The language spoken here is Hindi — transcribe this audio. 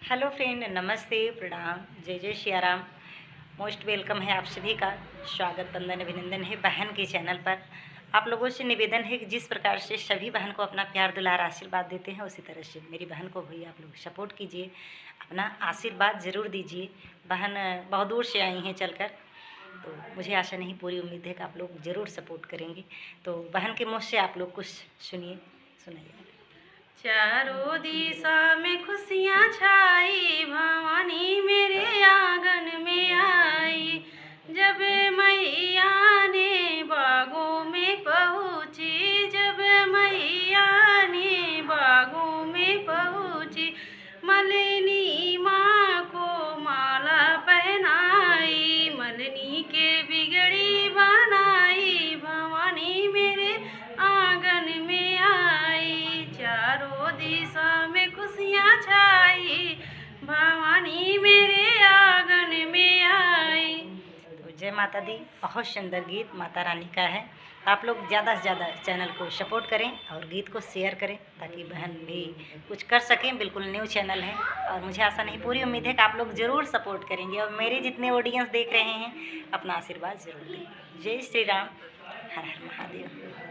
हेलो फ्रेंड, नमस्ते, प्रणाम, जय जय सिया राम। मोस्ट वेलकम है आप सभी का। स्वागत, वंदन, अभिनंदन है बहन के चैनल पर। आप लोगों से निवेदन है कि जिस प्रकार से सभी बहन को अपना प्यार दुलार आशीर्वाद देते हैं, उसी तरह से मेरी बहन को भी आप लोग सपोर्ट कीजिए, अपना आशीर्वाद ज़रूर दीजिए। बहन बहुत दूर से आई हैं चलकर, तो मुझे आशा नहीं पूरी उम्मीद है कि आप लोग ज़रूर सपोर्ट करेंगे। तो बहन के मुँह से आप लोग कुछ सुनाइए। चारों दिशा में खुशियाँ छाई, भवानी मेरे आंगन में आई। जब मैया ने बागों में पहुँची, जब मैया ने बागों में पहुँची, मलिनी माँ को माला पहनाई, मलिनी के बिगड़ी बनाई, भवानी मेरे आंगन में आई। चारों दिशा में खुशियाँ छाई, भवानी मेरे आंगन में आई। तो जय माता दी। बहुत सुंदर गीत माता रानी का है। आप लोग ज़्यादा से ज़्यादा चैनल को सपोर्ट करें और गीत को शेयर करें, ताकि बहन भी कुछ कर सकें। बिल्कुल न्यू चैनल है और मुझे आशा नहीं पूरी उम्मीद है कि आप लोग ज़रूर सपोर्ट करेंगे और मेरे जितने ऑडियंस देख रहे हैं अपना आशीर्वाद ज़रूर दें। जय श्री राम, हर हर महादेव।